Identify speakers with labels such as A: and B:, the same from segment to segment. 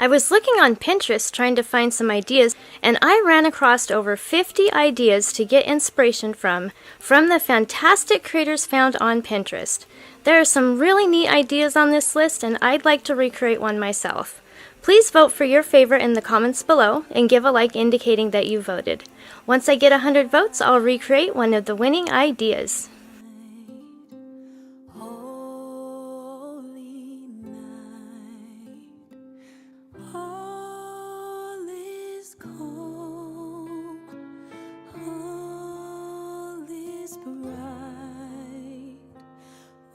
A: I was looking on Pinterest trying to find some ideas, and I ran across over 50 ideas to get inspiration from the fantastic creators found on Pinterest. There are some really neat ideas on this list, and I'd like to recreate one myself. Please vote for your favorite in the comments below and give a like indicating that you voted. Once I get 100 votes, I'll recreate one of the winning ideas.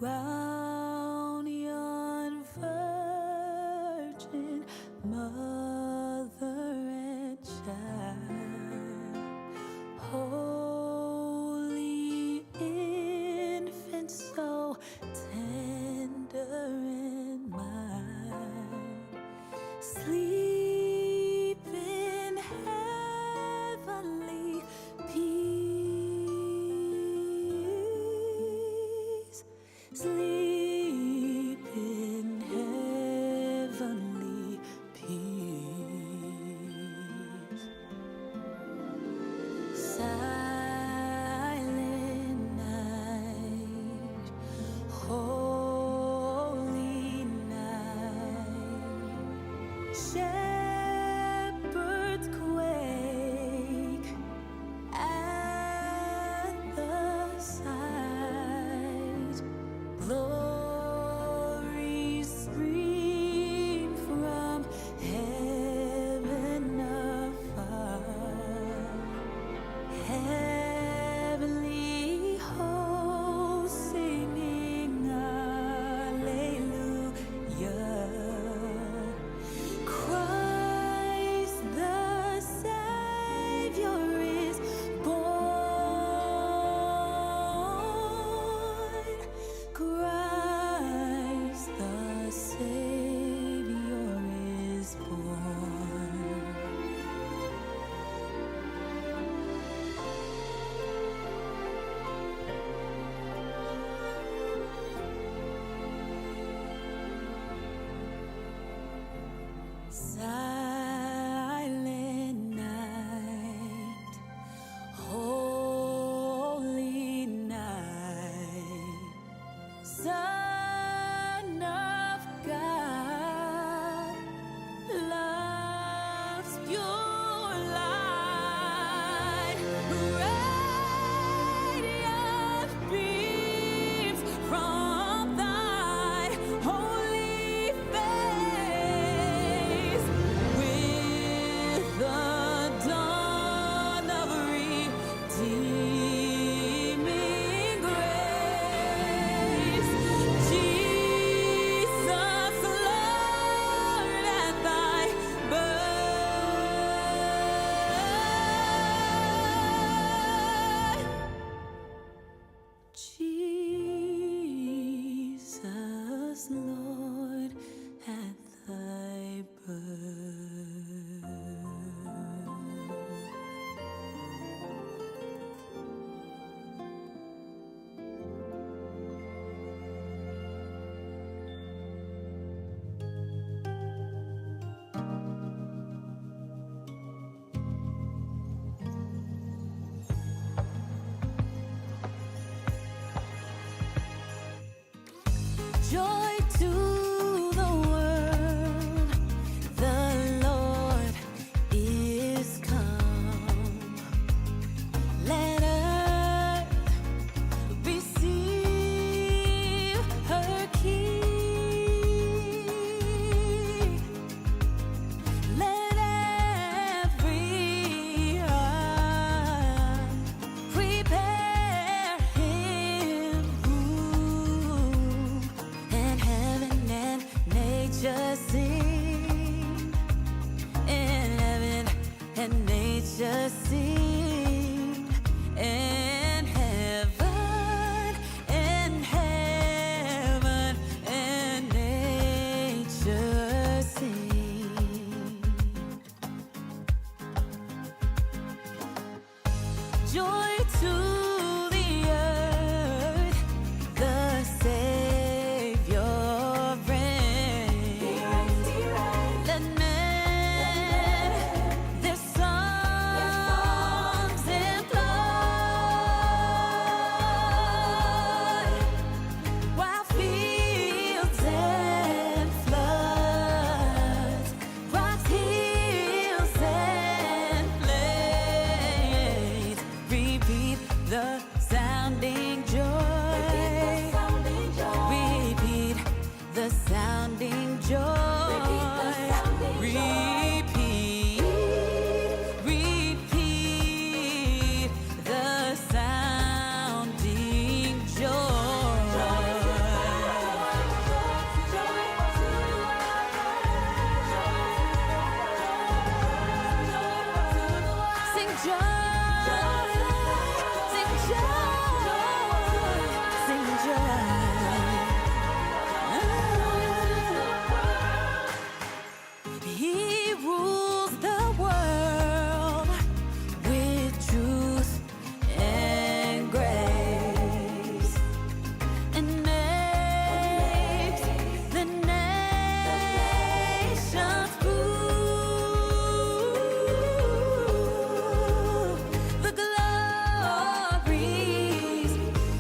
B: Round yon virgin mother and child, holy infant, so tender and mild, sleep in heavenly peace. Sleep in heavenly peace. Silent night, holy night, shepherds quake at the sight. Glories stream from heaven afar. Heavenly hosts singing Alleluia. Christ the Savior is born. Christ the Savior is born. Silent night, holy night, Son of God, love's pure light, radiant beams from thy holy face. With the dawn of redeeming grace, Jesus, Lord, at thy birth. Jesus, Lord, at thy birth. Joy to the world, the Lord is come. Let earth receive her King. Let every heart prepare him room, and heaven and nature sing, and heaven and nature sing, and heaven and nature sing. Joy to the earth, the Savior reigns. Let men He rules the world with truth and grace, and makes the nations prove the glories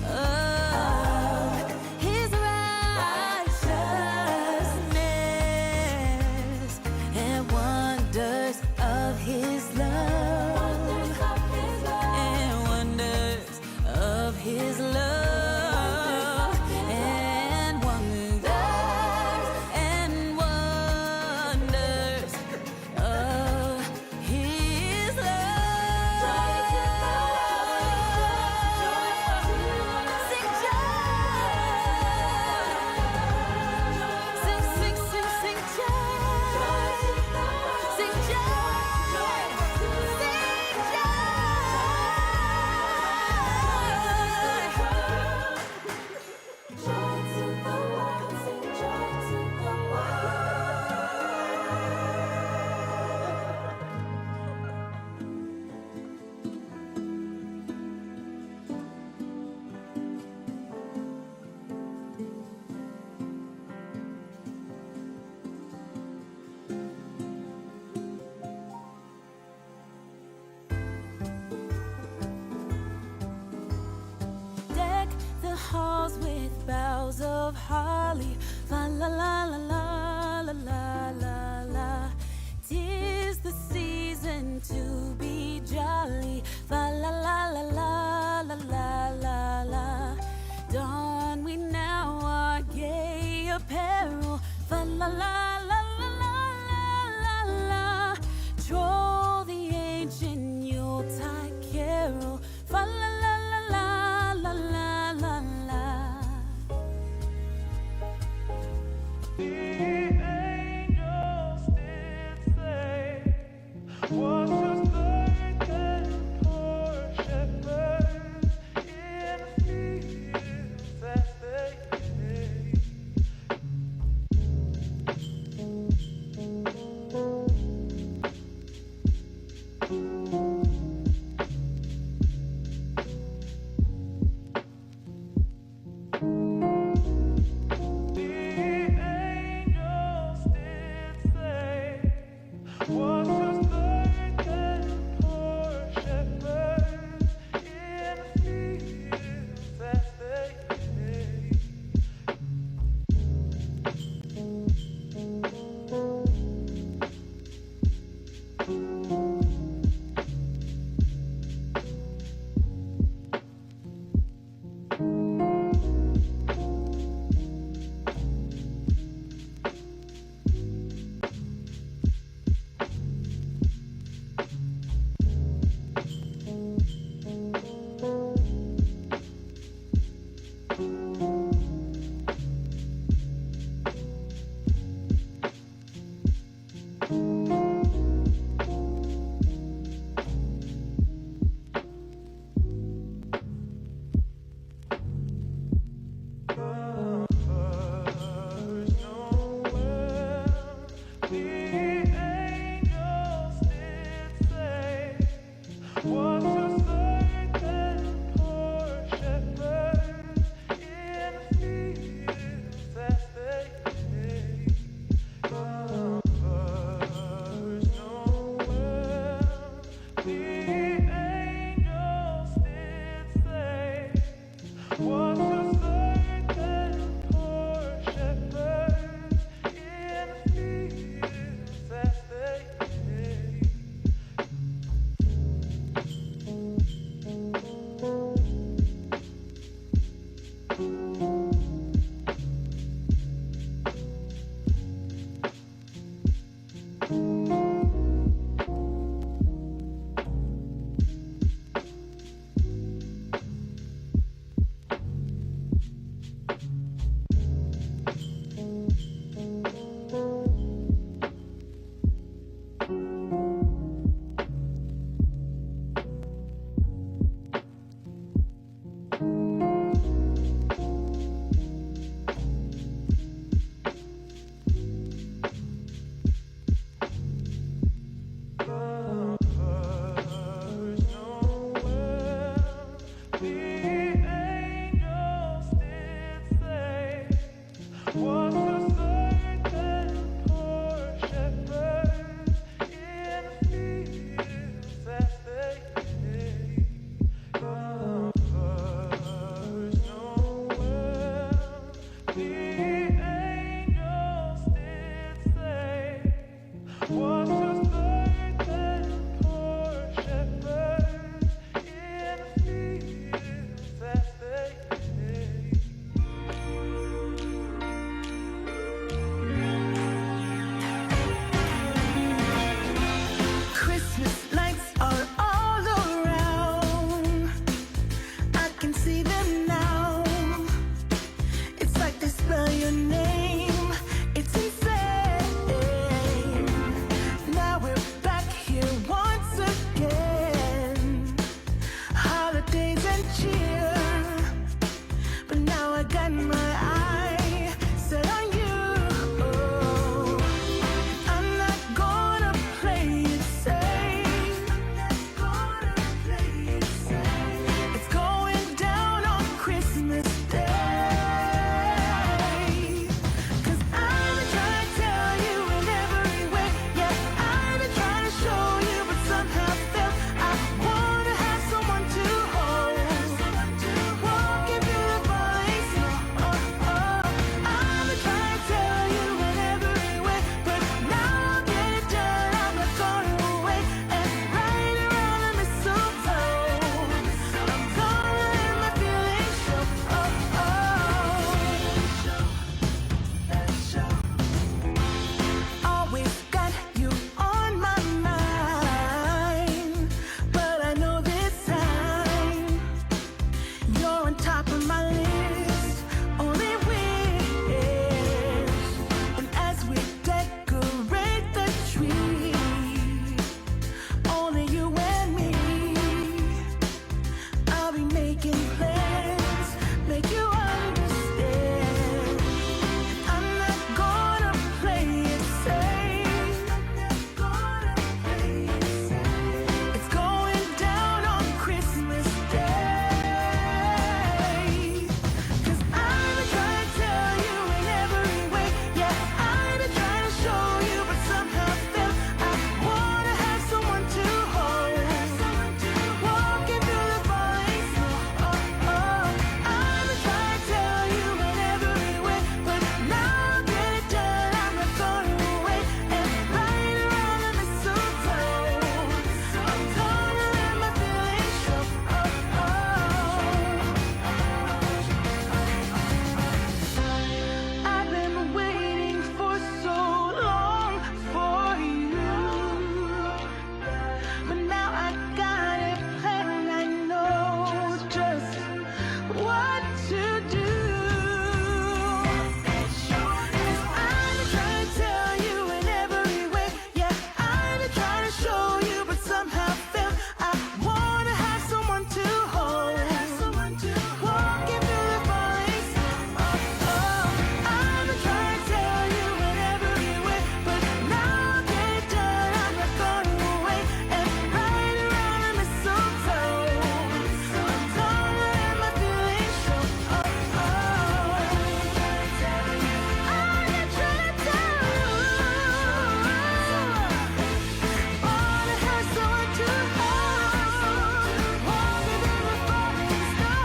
B: of His righteousness and wonders of His love, and wonders of His love, and wonders of His love. Sing joy, sing joy, sing joy, joy to the world, sing joy to the Deck the halls with boughs of holly. Fa la la la la la la la la. 'Tis the season to be jolly. Fa la la la la la la la la. Don we now our gay apparel. Fa la la la la la la la. Troll the ancient Yuletide carol. Fa la la la la la la la la.
C: The angels did say, "What does virgin poor shepherds in the fields as they lay?" The angels did say, "What does virgin poor shepherds in the fields as they lay?" First Noel, the angels did say, "What does virgin poor shepherds in the fields as they lay?" First Noel, the angels did say, "What does virgin poor shepherds in the fields as they lay?" What's a certain poor shepherd in the fields that they
B: Christmas lights are all around. I can see them now. It's like they spell your name. It's insane. Now we're back here once again. Holidays and cheer. But now I got my eye set on you. I'm not gonna play it safe. It's going down on Christmas Day. 'Cause I've been trying to tell you in every way. Yeah, I've been trying to show you, but somehow felt I wanna have someone to hold. Walking through the falling snow. I've been trying to tell you in every way, but now I'll get it done. I'm not going away. And right around the mistletoe, I'm gonna let my feelings show. Always got you on my mind, but I know this time you're on top of my list. Only wish. And as we decorate the tree, only you and me, I'll be making plans, make you understand. I'm not gonna play it safe. It's going down on Christmas Day. 'Cause I've been trying to tell you in every way. Yeah, I've been trying to show you, but somehow felt I wanna have someone to hold. Walking through the falling snow. I've been trying to tell you in every way, but now I'll get it done. I'm not going away. And right around the mistletoe, I'm gonna let my feelings show. I've been waiting for so long for you, but now I got it planned. I know just what to do. 'Cause I've been trying to tell you in every way. Yeah, I've been trying to show you, but somehow felt I wanna have someone to hold. Walking through the falling snow. I've been trying to tell you in every way, but now I'll get it done. I'm not going away. And right around the mistletoe, I'm gonna let my feelings show. I've been trying to tell you. Wanna have someone to hold. Walking through the falling snow.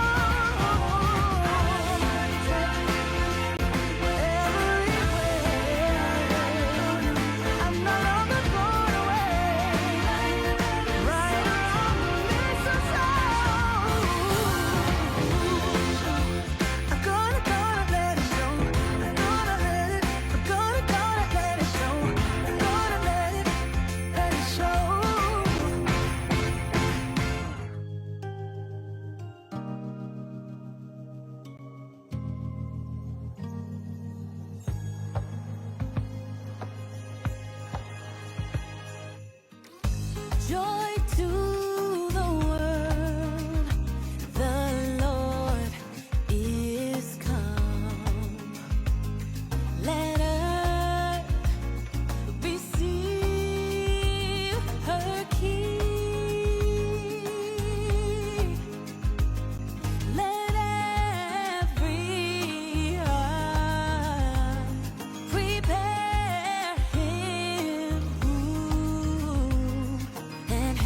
B: I'm no longer going away. Right around the mistletoe, I'm gonna let it show. I'm gonna let it show. I'm gonna let it show. Joy to the world, the Lord is come. Let earth receive her King. Let every heart prepare him room and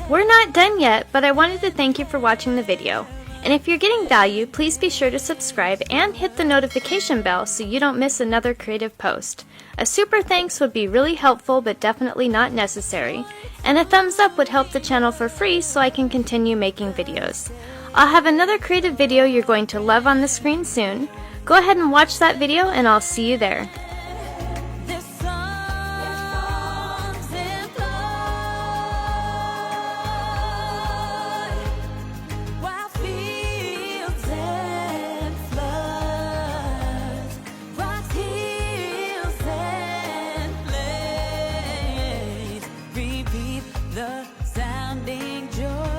A: We're not done yet, but I wanted to thank you for watching the video. And if you're getting value, please be sure to subscribe and hit the notification bell so you don't miss another creative post. A super thanks would be really helpful but definitely not necessary. And a thumbs up would help the channel for free so I can continue making videos. I'll have another creative video you're going to love on the screen soon. Go ahead and watch that video and I'll see you there.
B: There's songs in blood, wild fields and floods, rocks, hills and plains. Repeat the sounding joy.